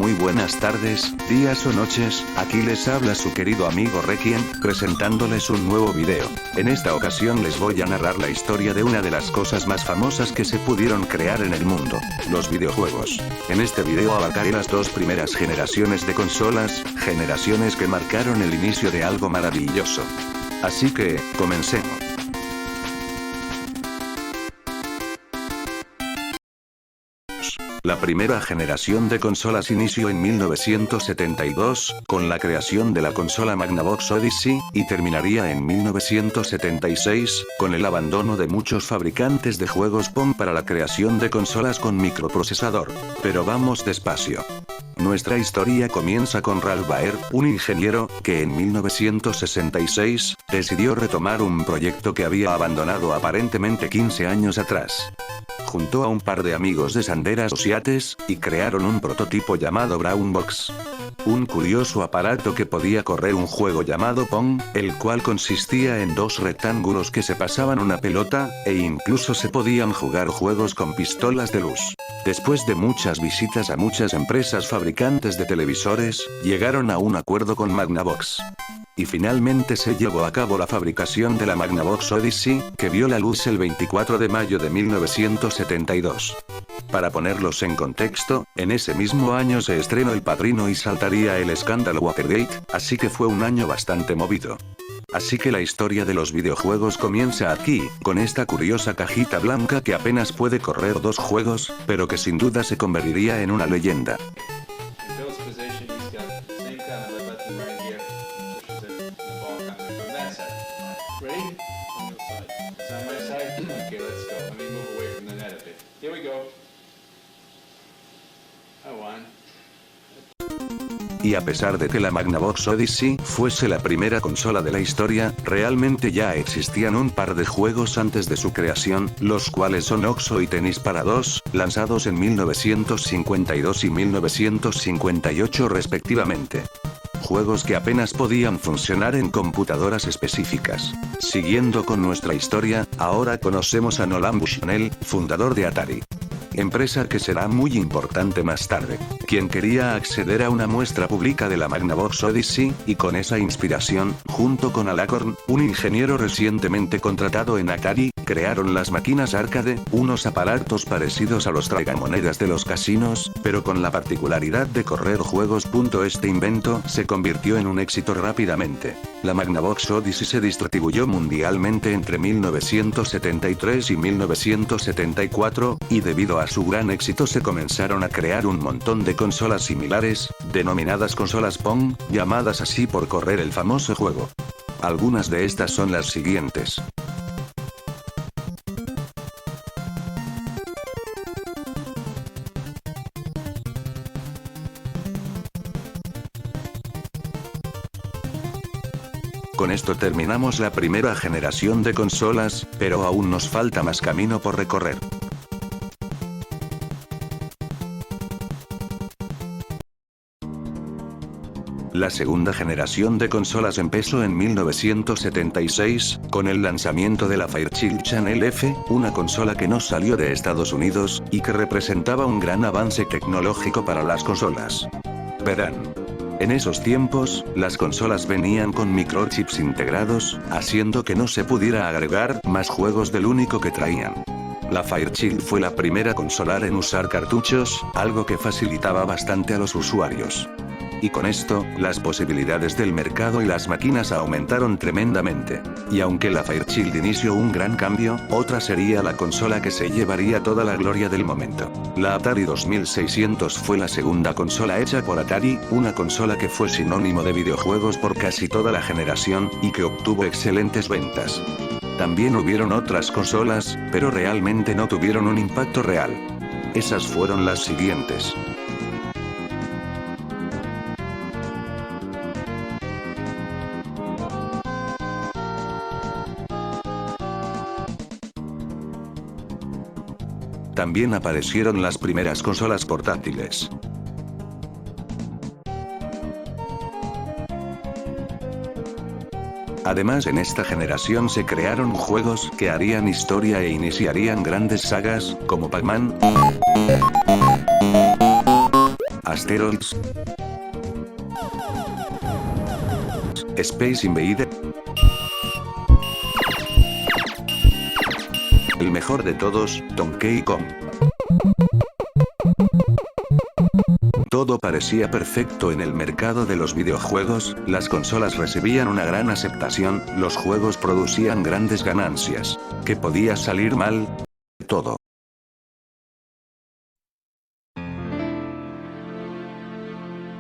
Muy buenas tardes, días o noches, aquí les habla su querido amigo Requiem, presentándoles un nuevo video. En esta ocasión les voy a narrar la historia de una de las cosas más famosas que se pudieron crear en el mundo, los videojuegos. En este video abarcaré las dos primeras generaciones de consolas, generaciones que marcaron el inicio de algo maravilloso. Así que, comencemos. La primera generación de consolas inició en 1972, con la creación de la consola Magnavox Odyssey, y terminaría en 1976, con el abandono de muchos fabricantes de juegos POM para la creación de consolas con microprocesador. Pero vamos despacio. Nuestra historia comienza con Ralph Baer, un ingeniero, que en 1966, decidió retomar un proyecto que había abandonado aparentemente 15 años atrás. Juntó a un par de amigos de Sandera Associates, y crearon un prototipo llamado Brown Box. Un curioso aparato que podía correr un juego llamado Pong, el cual consistía en dos rectángulos que se pasaban una pelota, e incluso se podían jugar juegos con pistolas de luz. Después de muchas visitas a muchas empresas fabricantes de televisores, llegaron a un acuerdo con Magnavox. Y finalmente se llevó a cabo la fabricación de la Magnavox Odyssey, que vio la luz el 24 de mayo de 1972. Para ponerlos en contexto, en ese mismo año se estrenó El Padrino y saltaría el escándalo Watergate, así que fue un año bastante movido. Así que la historia de los videojuegos comienza aquí, con esta curiosa cajita blanca que apenas puede correr dos juegos, pero que sin duda se convertiría en una leyenda. Y a pesar de que la Magnavox Odyssey fuese la primera consola de la historia, realmente ya existían un par de juegos antes de su creación, los cuales son Oxo y Tennis para dos, lanzados en 1952 y 1958 respectivamente. Juegos que apenas podían funcionar en computadoras específicas. Siguiendo con nuestra historia, ahora conocemos a Nolan Bushnell, fundador de Atari. Empresa que será muy importante más tarde, quien quería acceder a una muestra pública de la Magnavox Odyssey, y con esa inspiración, junto con Al Acorn, un ingeniero recientemente contratado en Atari, crearon las máquinas arcade, unos aparatos parecidos a los tragamonedas de los casinos, pero con la particularidad de correr juegos. Este invento se convirtió en un éxito rápidamente. La Magnavox Odyssey se distribuyó mundialmente entre 1973 y 1974, y debido a su gran éxito se comenzaron a crear un montón de consolas similares, denominadas consolas Pong, llamadas así por correr el famoso juego. Algunas de estas son las siguientes. Con esto terminamos la primera generación de consolas, pero aún nos falta más camino por recorrer. La segunda generación de consolas empezó en 1976, con el lanzamiento de la Fairchild Channel F, una consola que no salió de Estados Unidos, y que representaba un gran avance tecnológico para las consolas. Verán. En esos tiempos, las consolas venían con microchips integrados, haciendo que no se pudiera agregar más juegos del único que traían. La Fairchild fue la primera consola en usar cartuchos, algo que facilitaba bastante a los usuarios. Y con esto, las posibilidades del mercado y las máquinas aumentaron tremendamente. Y aunque la Fairchild inició un gran cambio, otra sería la consola que se llevaría toda la gloria del momento. La Atari 2600 fue la segunda consola hecha por Atari, una consola que fue sinónimo de videojuegos por casi toda la generación, y que obtuvo excelentes ventas. También hubieron otras consolas, pero realmente no tuvieron un impacto real. Esas fueron las siguientes. También aparecieron las primeras consolas portátiles. Además, en esta generación se crearon juegos que harían historia e iniciarían grandes sagas, como Pac-Man. Asteroids, Space Invader. El mejor de todos, Donkey Kong. Todo parecía perfecto en el mercado de los videojuegos, las consolas recibían una gran aceptación, los juegos producían grandes ganancias. ¿Qué podía salir mal? Todo.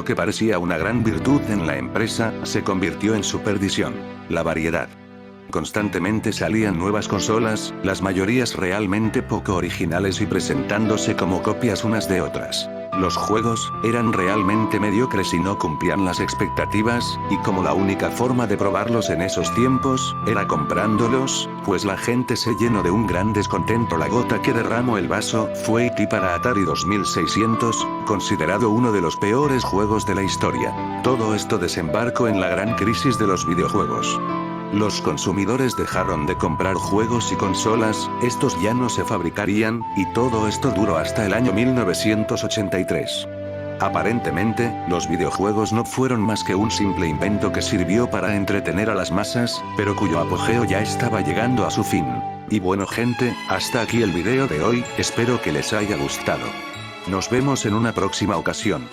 Lo que parecía una gran virtud en la empresa, se convirtió en su perdición. La variedad. Constantemente salían nuevas consolas, las mayorías realmente poco originales y presentándose como copias unas de otras. Los juegos eran realmente mediocres y no cumplían las expectativas, y como la única forma de probarlos en esos tiempos, era comprándolos, pues la gente se llenó de un gran descontento. La gota que derramó el vaso, fue E.T. para Atari 2600, considerado uno de los peores juegos de la historia. Todo esto desembarcó en la gran crisis de los videojuegos. Los consumidores dejaron de comprar juegos y consolas, estos ya no se fabricarían, y todo esto duró hasta el año 1983. Aparentemente, los videojuegos no fueron más que un simple invento que sirvió para entretener a las masas, pero cuyo apogeo ya estaba llegando a su fin. Y bueno gente, hasta aquí el video de hoy, espero que les haya gustado. Nos vemos en una próxima ocasión.